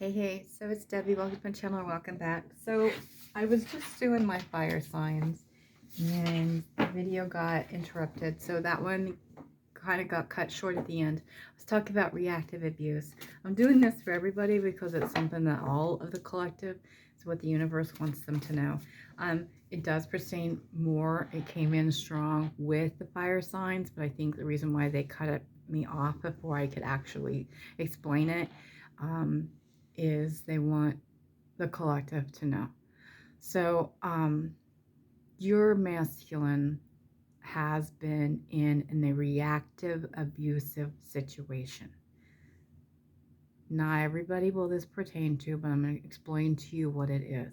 Hey, so it's Debbie. Welcome to my channel and welcome back. So I was just doing my fire signs and the video got interrupted. So that one kind of got cut short at the end. I was talking about reactive abuse. I'm doing this for everybody because it's something that all of the collective is what the universe wants them to know. It does pertain more. It came in strong with the fire signs, but I think the reason why they cut me off before I could actually explain it is they want the collective to know. So your masculine has been in a reactive abusive situation. Not everybody will this pertain to, but I'm going to explain to you what it is.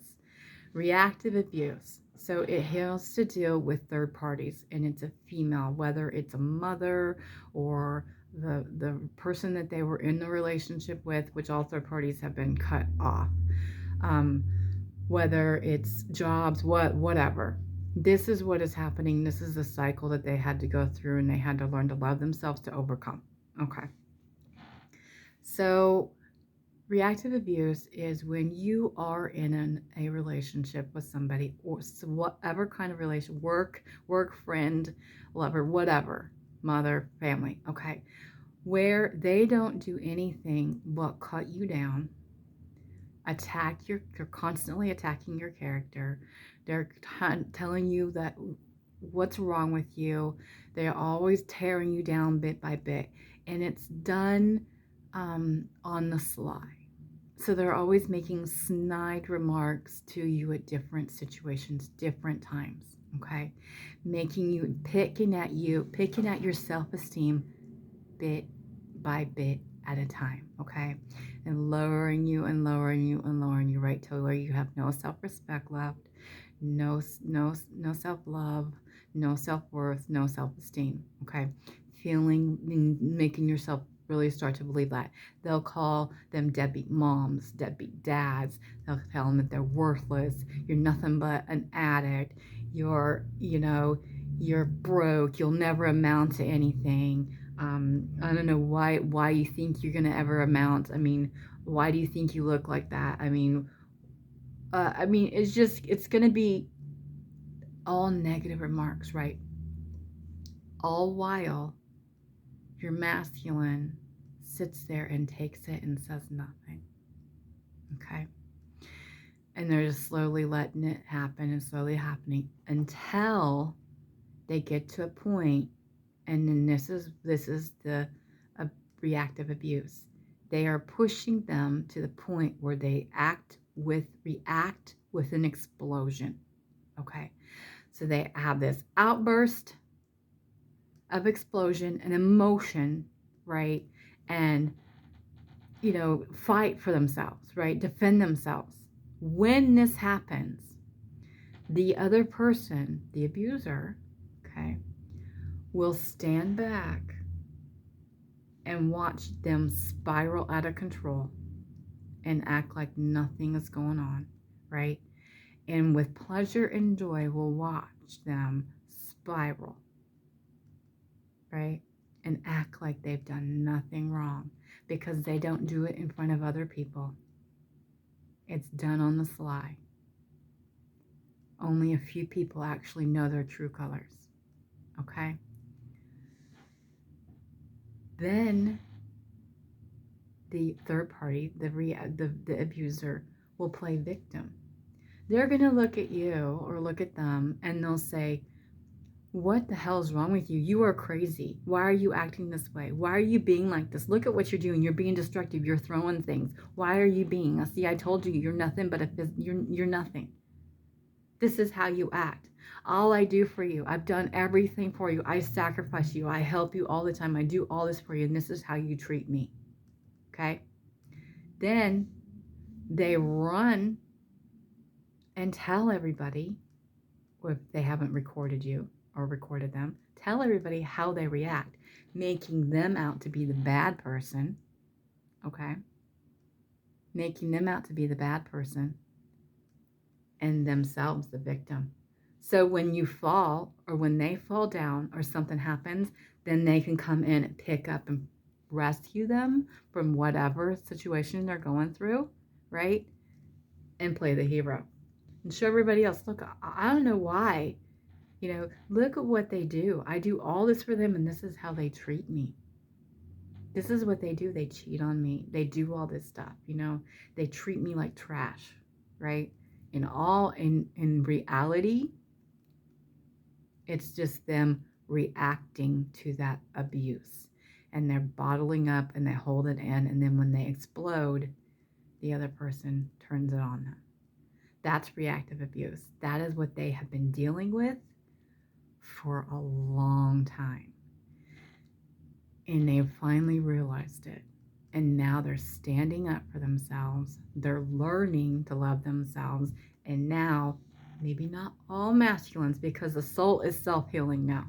Reactive abuse. So it has to deal with third parties, and it's a female, whether it's a mother or the person that they were in the relationship with, which all third parties have been cut off. Whether it's jobs, whatever. This is what is happening. This is the cycle that they had to go through, and they had to learn to love themselves to overcome. Okay. So reactive abuse is when you are in a relationship with somebody, or whatever kind of relation, work, friend, lover, whatever, mother, family, okay, where they don't do anything but cut you down, they're constantly attacking your character. They're telling you that what's wrong with you. They're always tearing you down bit by bit, and it's done on the sly. So they're always making snide remarks to you at different situations, different times, okay? Picking at your self-esteem bit by bit at a time, okay? And lowering you and lowering you and lowering you right to where you have no self-respect left, no self-love, no self-worth, no self-esteem, okay? Making yourself really start to believe that. They'll call them deadbeat moms, deadbeat dads. They'll tell them that they're worthless. You're nothing but an addict. You're broke. You'll never amount to anything. I don't know why you think you're gonna ever amount. I mean, why do you think you look like that? I mean, it's gonna be all negative remarks, right? All while your masculine sits there and takes it and says nothing. Okay? And they're just slowly letting it happen and slowly happening until they get to a point, and then this is the reactive abuse. They are pushing them to the point where they react with an explosion. Okay? So they have this outburst of explosion and emotion, right? And, fight for themselves, right? Defend themselves. When this happens, the other person, the abuser, okay, will stand back and watch them spiral out of control and act like nothing is going on, right? And with pleasure and joy will watch them spiral, right? And act like they've done nothing wrong because they don't do it in front of other people. It's done on the sly. Only a few people actually know their true colors, okay? Then the third party, the abuser, will play victim. They're going to look at you or look at them and they'll say, what the hell is wrong with you? You are crazy. Why are you acting this way? Why are you being like this? Look at what you're doing. You're being destructive. You're throwing things. Why are you being? See, I told you, you're nothing but you're nothing. This is how you act. All I do for you, I've done everything for you. I sacrifice you. I help you all the time. I do all this for you, and this is how you treat me. Okay? Then they run and tell everybody, or if they haven't recorded you or recorded them, tell everybody how they react, making them out to be the bad person, okay? Making them out to be the bad person and themselves the victim. So when you fall or when they fall down or something happens, then they can come in and pick up and rescue them from whatever situation they're going through, right? And play the hero and show everybody else, look, I don't know why, you know, look at what they do. I do all this for them, and this is how they treat me. This is what they do. They cheat on me. They do all this stuff, you know. They treat me like trash, right? In reality, it's just them reacting to that abuse. And they're bottling up and they hold it in. And then when they explode, the other person turns it on them. That's reactive abuse. That is what they have been dealing with for a long time. And they've finally realized it. And now they're standing up for themselves. They're learning to love themselves. And now, maybe not all masculines, because the soul is self-healing now.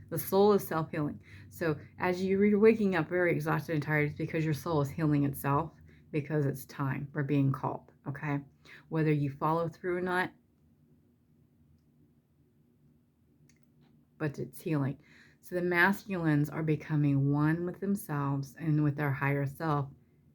The soul is self-healing. So as you're waking up very exhausted and tired, it's because your soul is healing itself, because it's time. We're being called, okay? Whether you follow through or not, but it's healing. So the masculines are becoming one with themselves and with their higher self,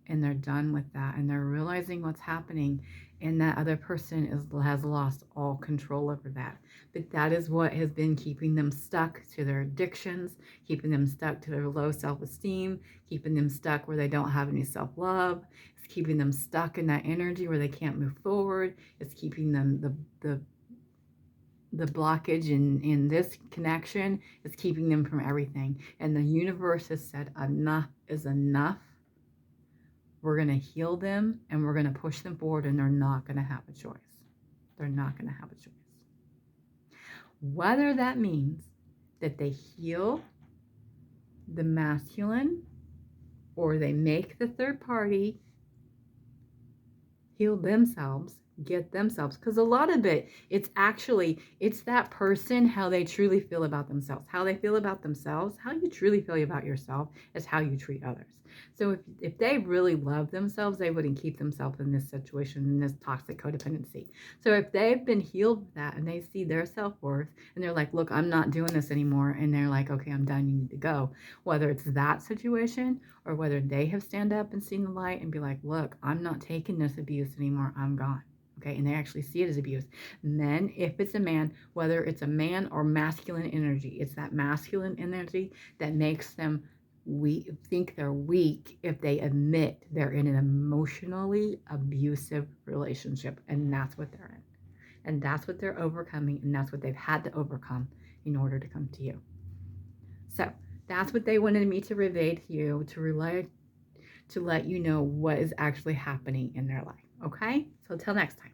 and they're done with that, and they're realizing what's happening, and that other person has lost all control over that. But that is what has been keeping them stuck to their addictions, keeping them stuck to their low self-esteem, keeping them stuck where they don't have any self-love. It's keeping them stuck in that energy where they can't move forward. It's keeping them the blockage in this connection is keeping them from everything. And the universe has said enough is enough. We're going to heal them and we're going to push them forward, and they're not going to have a choice. They're not going to have a choice. Whether that means that they heal the masculine or they make the third party heal themselves, get themselves, because a lot of it's that person, how they truly feel about themselves. How they feel about themselves, how you truly feel about yourself is how you treat others. So if they really love themselves, they wouldn't keep themselves in this situation, in this toxic codependency. So if they've been healed with that and they see their self-worth and they're like, look, I'm not doing this anymore, and they're like, okay, I'm done, you need to go. Whether it's that situation or whether they have stand up and seen the light and be like, look, I'm not taking this abuse anymore, I'm gone. Okay, and they actually see it as abuse. And then if it's a man, whether it's a man or masculine energy, it's that masculine energy that makes them think they're weak if they admit they're in an emotionally abusive relationship. And that's what they're in. And that's what they're overcoming, and that's what they've had to overcome in order to come to you. So that's what they wanted me to relay to you, to let you know what is actually happening in their life. Okay? So till next time.